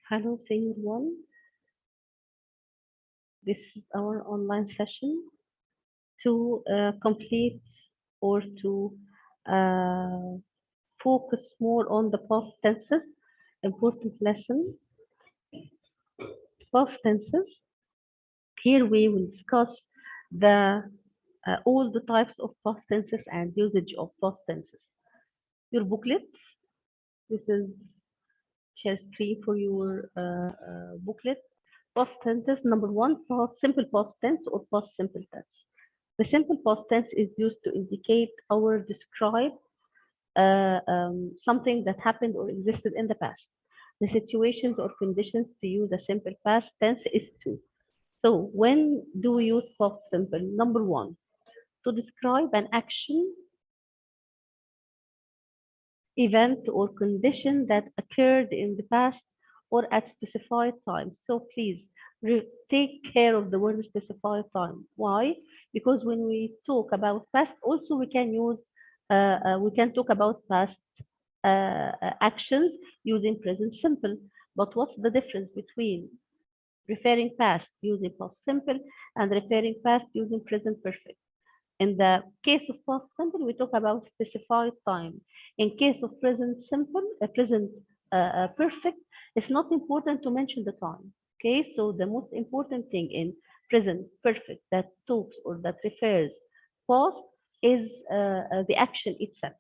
Hello, senior one. This is our online session to complete or to uh, focus more on the past tenses. Important lesson, past tenses. Here we will discuss the all the types of past tenses and usage of past tenses. Your booklet. This is share screen for your booklet. Past tenses. Number one, past simple past tense or past simple tense. The simple past tense is used to indicate or describe something that happened or existed in the past. The situations or conditions to use a simple past tense is two. So when do we use past simple? Number one, to describe an action, event, or condition that occurred in the past or at specified time. So please take care of the word specified time. Why? Because when we talk about past, also we can talk about past actions using present simple. But what's the difference between referring past using past simple and referring past using present perfect? In the case of past simple, we talk about specified time. In case of present simple, present perfect, it's not important to mention the time. Okay, so the most important thing in present perfect that talks or that refers past is the action itself.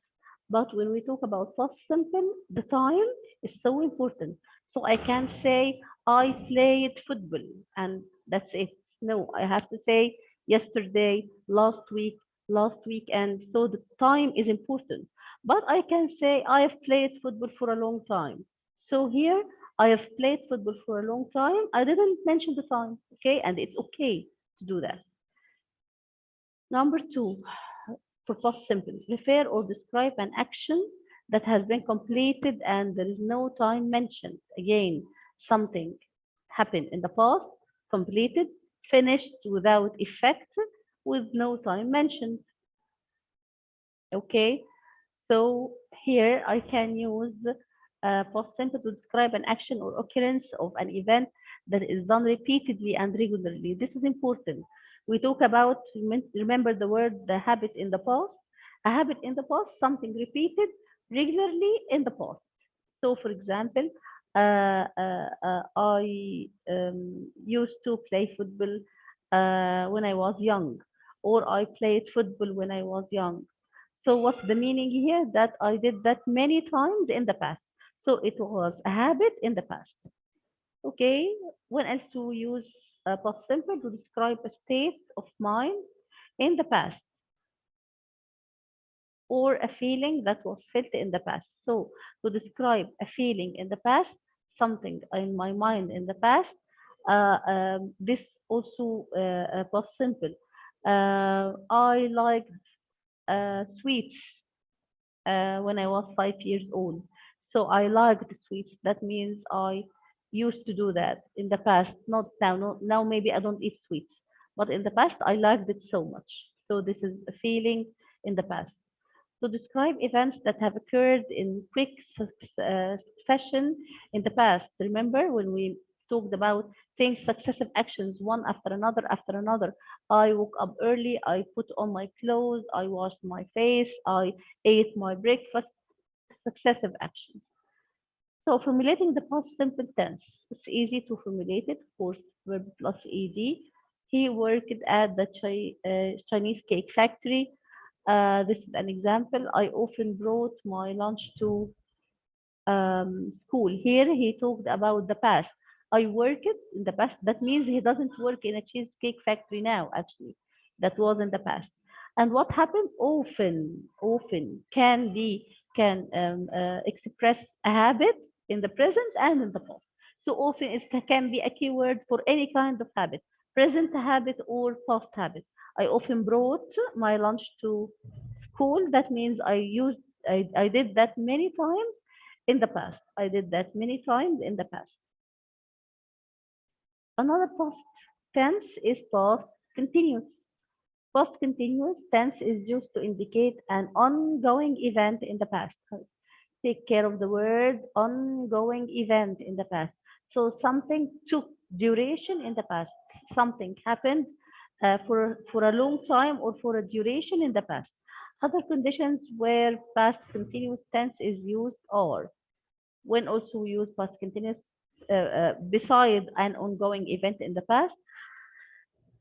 But when we talk about past simple, the time is so important. So I can say I played football and that's it. No, I have to say yesterday, last weekend. So the time is important. But I can say I have played football for a long time. So here I have played football for a long time. I didn't mention the time, okay? And it's okay to do that. Number two, for past simple, refer or describe an action that has been completed and there is no time mentioned. Again, something happened in the past, completed, finished without effect, with no time mentioned. Okay, so here I can use past simple to describe an action or occurrence of an event that is done repeatedly and regularly. This is important. We talk about, remember the word, the habit in the past. A habit in the past, something repeated regularly in the past. So, for example, I used to play football when I was young, or I played football when I was young. So what's the meaning here? That I did that many times in the past. So it was a habit in the past. Okay. When else to use past simple to describe a state of mind in the past or a feeling that was felt in the past. So to describe a feeling in the past, something in my mind in the past, this also past simple. I liked sweets when I was 5 years old. So I liked sweets. That means I used to do that in the past, not now. No, now maybe I don't eat sweets, but in the past I liked it so much. So this is a feeling in the past. To describe events that have occurred in quick succession in the past. Remember when we talked about things, successive actions, one after another after another. I woke up early, I put on my clothes, I washed my face, I ate my breakfast, successive actions. So formulating the past simple tense, it's easy to formulate it, of course, verb plus ed. He worked at the Chinese cake factory. This is an example. I often brought my lunch to school. Here he talked about the past. I worked in the past. That means he doesn't work in a cheesecake factory now, actually. That was in the past. And what happened often can express a habit in the present and in the past. So often it can be a keyword for any kind of habit, present habit or past habit. I often brought my lunch to school. That means I did that many times in the past. I did that many times in the past. Another past tense is past continuous. Past continuous tense is used to indicate an ongoing event in the past. Take care of the word ongoing event in the past. So something took duration in the past. Something happened for a long time or for a duration in the past. Other conditions where past continuous tense is used are when also we use past continuous beside an ongoing event in the past.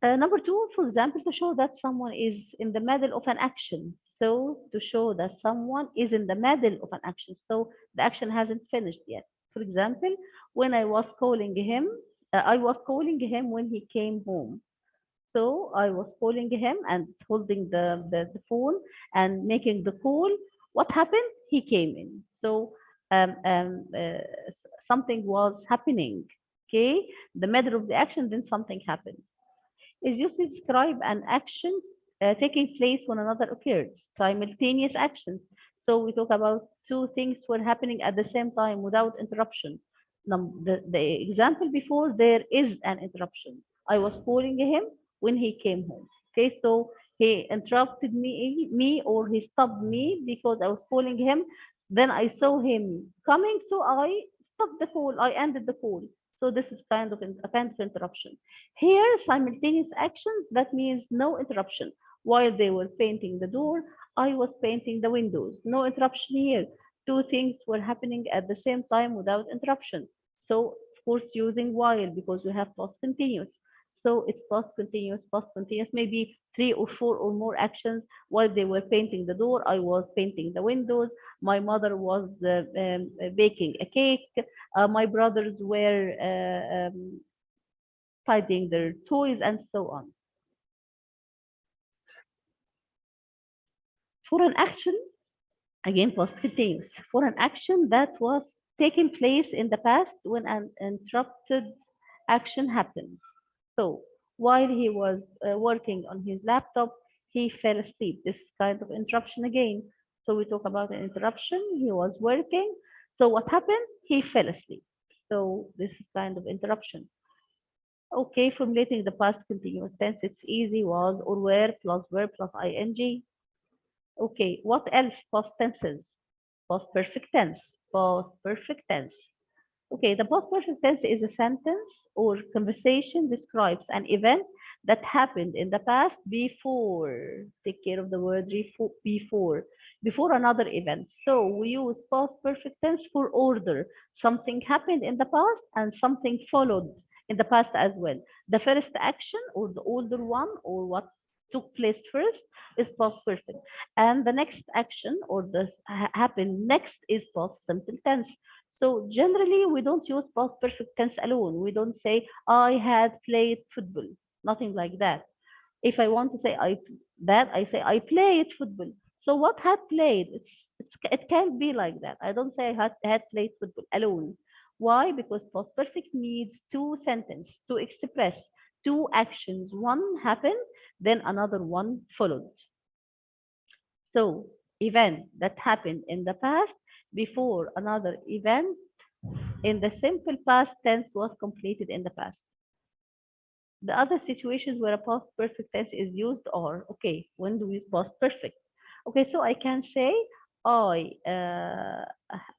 Number two, for example, to show that someone is in the middle of an action. So to show that someone is in the middle of an action. So the action hasn't finished yet. For example, when I was calling him when he came home. So I was calling him and holding the phone and making the call. What happened? He came in. So something was happening. Okay, the middle of the action, then something happened is used to describe an action taking place when another occurred, simultaneous actions. So we talk about two things were happening at the same time without interruption. The example before, there is an interruption. I was calling him when he came home. Okay, so he interrupted me or he stopped me because I was calling him. Then I saw him coming, so I stopped the call. I ended the call. So this is a kind of interruption. Here, simultaneous actions, that means no interruption. While they were painting the door, I was painting the windows. No interruption here. Two things were happening at the same time without interruption. So, of course, using while because we have past continuous. So it's past continuous, maybe three or four or more actions. While they were painting the door, I was painting the windows. My mother was baking a cake. My brothers were tidying their toys, and so on. For an action, again, past continuous, for an action that was taking place in the past when an interrupted action happened. So while he was working on his laptop, he fell asleep. This kind of interruption again. So we talk about an interruption. He was working. So what happened? He fell asleep. So this is kind of interruption. Okay, formulating the past continuous tense, it's easy, was or were plus verb plus ing. Okay, what else? Past tenses. Past perfect tense. Past perfect tense. Okay, the past perfect tense is a sentence or conversation describes an event that happened in the past before. Take care of the word before another event. So we use past perfect tense for order. Something happened in the past and something followed in the past as well. The first action or the older one or what took place first is past perfect, and the next action or the happened next is past simple tense. So generally, we don't use past perfect tense alone. We don't say I had played football. Nothing like that. If I want to say I say I played football. So what had played? It can't be like that. I don't say I had played football alone. Why? Because past perfect needs two sentences to express two actions. One happened, then another one followed. So event that happened in the past before another event in the simple past tense was completed in the past. The other situations where a past perfect tense is used are, okay, when do we use past perfect? Okay, so I can say I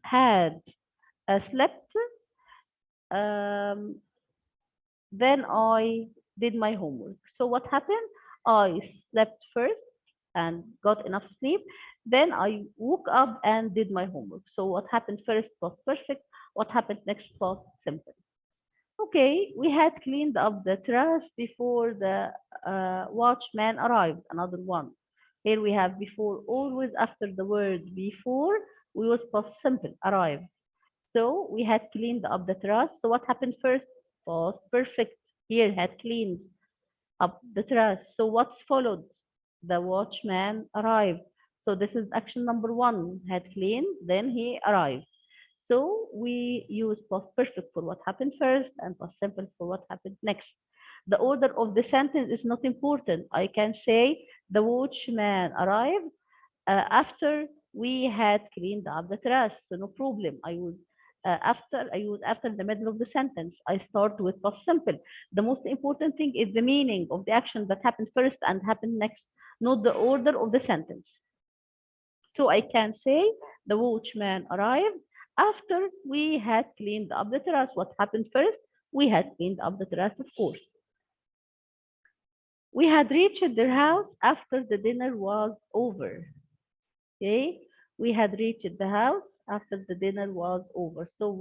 had slept, um, then I did my homework. So what happened? I slept first and got enough sleep. Then I woke up and did my homework. So what happened first? Past perfect. What happened next? Past simple. Okay, we had cleaned up the trash before the watchman arrived. Another one. Here we have before, always after the word before, we was past simple, arrived. So we had cleaned up the trash. So what happened first? Past perfect. Here had cleaned up the trash. So what's followed? The watchman arrived. So this is action number one. Had cleaned, then he arrived. So we use past perfect for what happened first and past simple for what happened next. The order of the sentence is not important. I can say the watchman arrived after we had cleaned up the trash. So no problem. I use after the middle of the sentence. I start with past simple. The most important thing is the meaning of the action that happened first and happened next, not the order of the sentence. So I can say the watchman arrived After we had cleaned up the terrace, what happened first? We had cleaned up the terrace, of course. We had reached their house after the dinner was over. Okay, we had reached the house after the dinner was over. So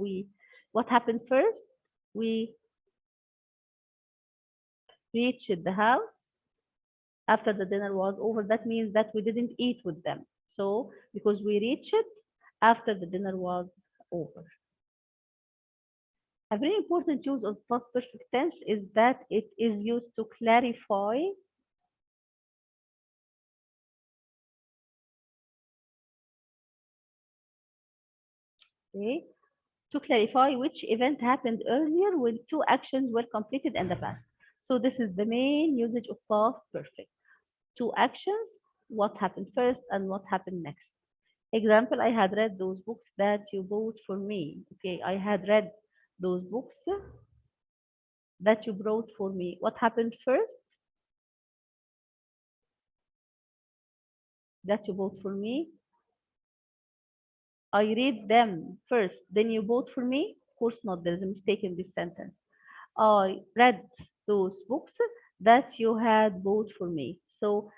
what happened first? We reached the house after the dinner was over. That means that we didn't eat with them. So because we reached it after the dinner was over. A very important use of past perfect tense is that it is used to clarify. Okay, to clarify which event happened earlier when two actions were completed in the past. So this is the main usage of past perfect. Two actions, what happened first and what happened next. Example, I had read those books that you bought for me. Okay, I had read those books that you brought for me. What happened first? That you bought for me. I read them first, then you bought for me. Of course not, there is a mistake in this sentence. I read those books that you had bought for me. So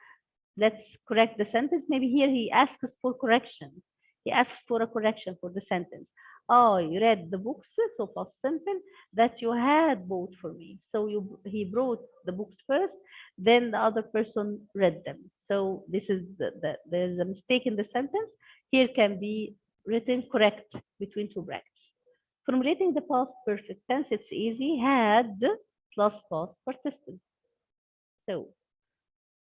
let's correct the sentence. Maybe here he asks for correction. He asks for a correction for the sentence. I read the books, so past simple, that you had bought for me. So he brought the books first, then the other person read them. So this is there's a mistake in the sentence. Here can be written correct between two brackets. Formulating the past perfect tense, it's easy. Had plus past participle. So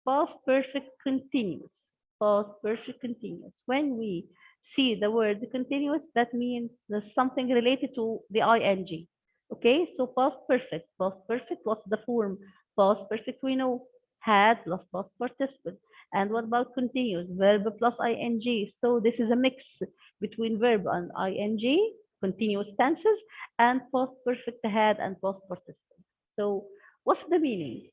past perfect continuous. Past perfect continuous. When we see the word continuous, that means there's something related to the ing. Okay, so past perfect. Past perfect, what's the form? Past perfect, we know. Had plus past participle. And what about continuous? Verb plus ing. So this is a mix between verb and ing, continuous tenses, and past perfect had and past participle. So what's the meaning?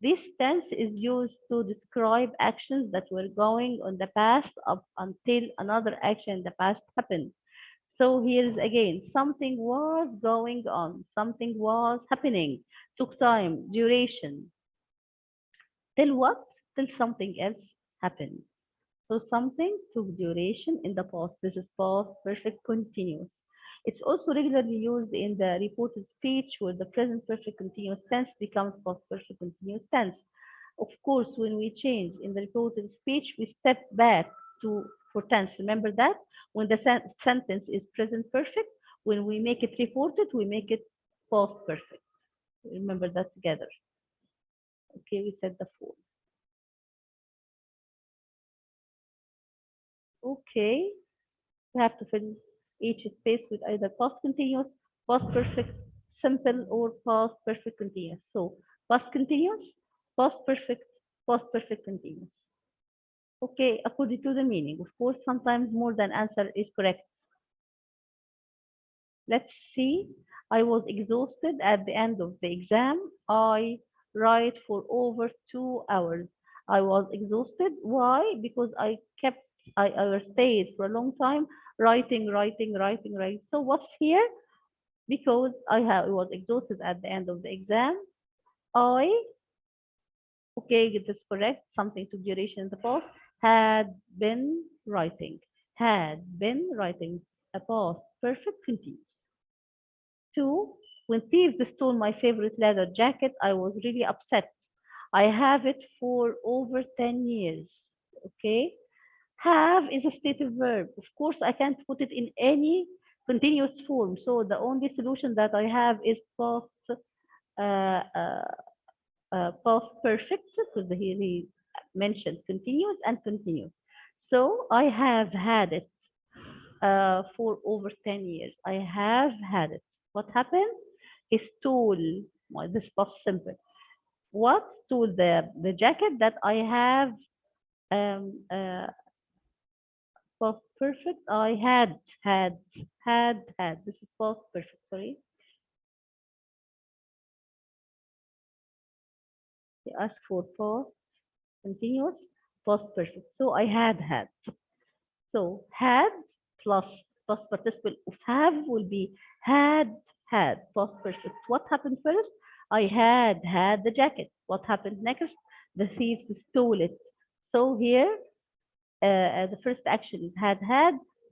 This tense is used to describe actions that were going on the past up until another action in the past happened. So here's again, something was going on, something was happening, took time, duration. Till what? Till something else happened. So something took duration in the past. This is past perfect continuous. It's also regularly used in the reported speech where the present perfect continuous tense becomes past perfect continuous tense. Of course, when we change in the reported speech, we step back to for tense. Remember that? When the sentence is present perfect, when we make it reported, we make it past perfect. Remember that together. Okay, we said the form. Okay. You have to fill each space with either past continuous, past perfect, simple, or past perfect continuous. So past continuous, past perfect continuous. Okay, according to the meaning. Of course, sometimes more than answer is correct. Let's see. I was exhausted at the end of the exam. I write for over 2 hours. I was exhausted. Why? Because I stayed for a long time writing. So what's here? Because I was exhausted at the end of the exam. I, okay, get this correct, something to duration in the past, had been writing. Had been writing a past perfect continuous. Two, when thieves stole my favorite leather jacket, I was really upset. I have it for over 10 years. Okay. Have is a stative verb. Of course, I can't put it in any continuous form. So the only solution that I have is uh, uh, past perfect, because here he mentioned continuous and continuous. So I have had it for over 10 years. I have had it. What happened? He stole, well, this past simple. What? Stole the jacket that I have past perfect. I had. This is past perfect, sorry. He asked for past continuous, past perfect. So I had. So had plus Past participle of have will be had, had. Past perfect. What happened first? I had the jacket. What happened next? The thieves stole it. So here, the first action is had.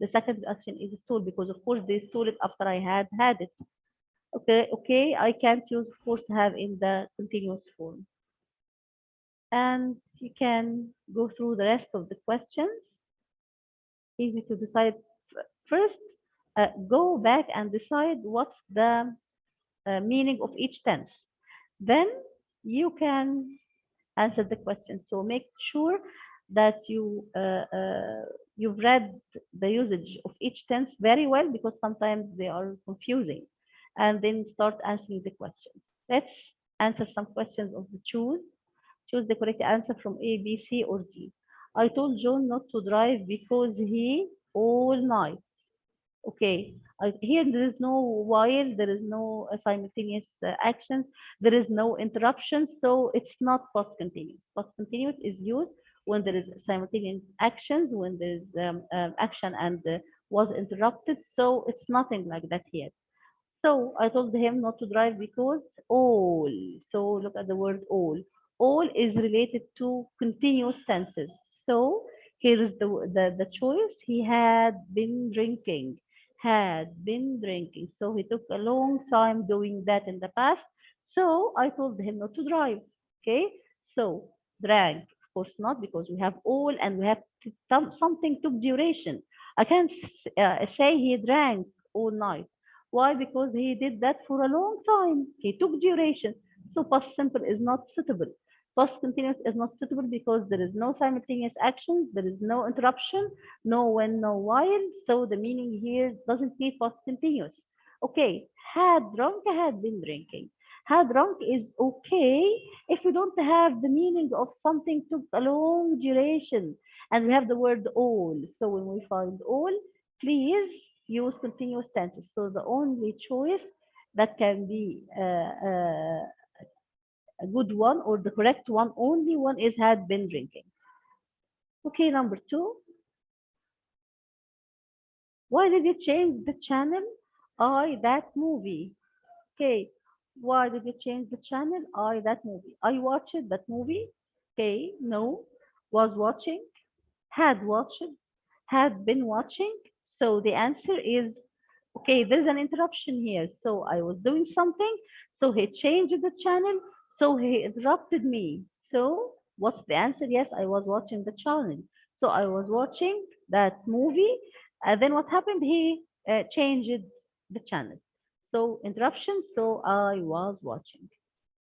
The second action is stole because of course they stole it after I had it. Okay, okay. I can't use force have in the continuous form. And you can go through the rest of the questions. Easy to decide. First, go back and decide what's the meaning of each tense. Then you can answer the question. So make sure that you've read the usage of each tense very well because sometimes they are confusing. And then start answering the questions. Let's answer some questions of the choose. Choose the correct answer from A, B, C, or D. I told John not to drive because he all night. Okay, here there is no while, there is no simultaneous actions, there is no interruption, so it's not past continuous. Past continuous is used when there is simultaneous actions, when there is action and was interrupted, so it's nothing like that here. So I told him not to drive because all. So look at the word all. All is related to continuous tenses. So here is the choice. He had been drinking. Had been drinking. So he took a long time doing that in the past. So I told him not to drive. Okay. So drank. Of course not because we have all and we have something took duration. I can't say he drank all night. Why? Because he did that for a long time. He took duration. So past simple is not suitable. Past continuous is not suitable because there is no simultaneous action, there is no interruption, no when, no while. So the meaning here doesn't need past continuous. Okay, had drunk, had been drinking. Had drunk is okay if we don't have the meaning of something took a long duration and we have the word all. So when we find all, please use continuous tenses. So the only choice that can be a good one or the correct one, only one is had been drinking. Okay, number two. Why did you change the channel? I, that movie. Okay, why did you change the channel? I, that movie. I watched that movie. Okay, no. Was watching, had watched, had been watching. So the answer is okay, there's an interruption here. So I was doing something. So he changed the channel. So he interrupted me. So what's the answer? Yes, I was watching the channel. So I was watching that movie. And then what happened? He changed the channel. So interruption. So I was watching.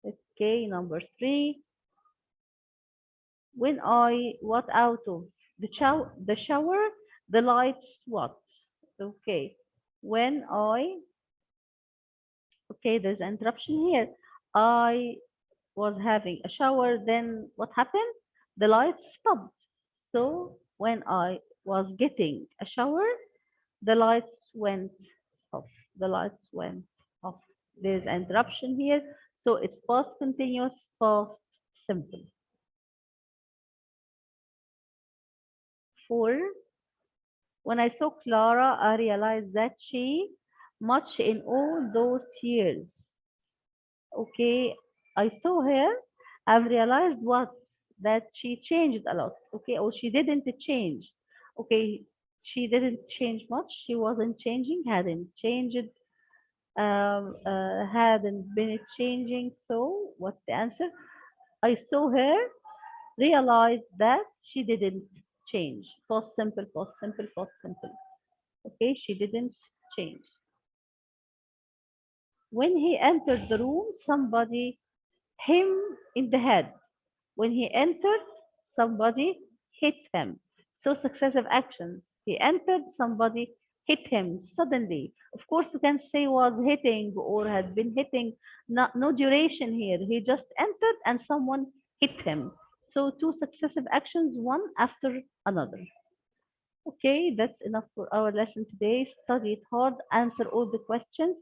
Okay, number three. When I what out of the shower, the lights what? Okay. When I okay, there's an interruption here. I was having a shower, then what happened? The lights stopped. So when I was getting a shower, the lights went off. The lights went off. There's an interruption here. So it's past continuous, past simple. For when I saw Clara, I realized that she, much in all those years, okay, I saw her, I've realized what? That she changed a lot, okay, or she didn't change, okay, she didn't change much, she wasn't changing, hadn't changed, hadn't been changing, so what's the answer? I saw her, realized that she didn't change. Past simple, past simple, past simple. Okay, she didn't change. When he entered the room, somebody him in the head. When he entered, somebody hit him. So successive actions. He entered, somebody hit him suddenly. Of course, you can say was hitting or had been hitting. No duration here. He just entered and someone hit him. So two successive actions, one after another. Okay, that's enough for our lesson today. Study it hard, answer all the questions.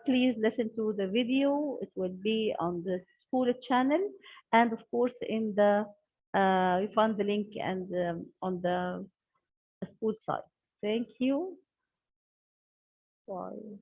Please listen to the video. It will be on the school channel. And of course, in the you find the link and on the school site. Thank you. Bye.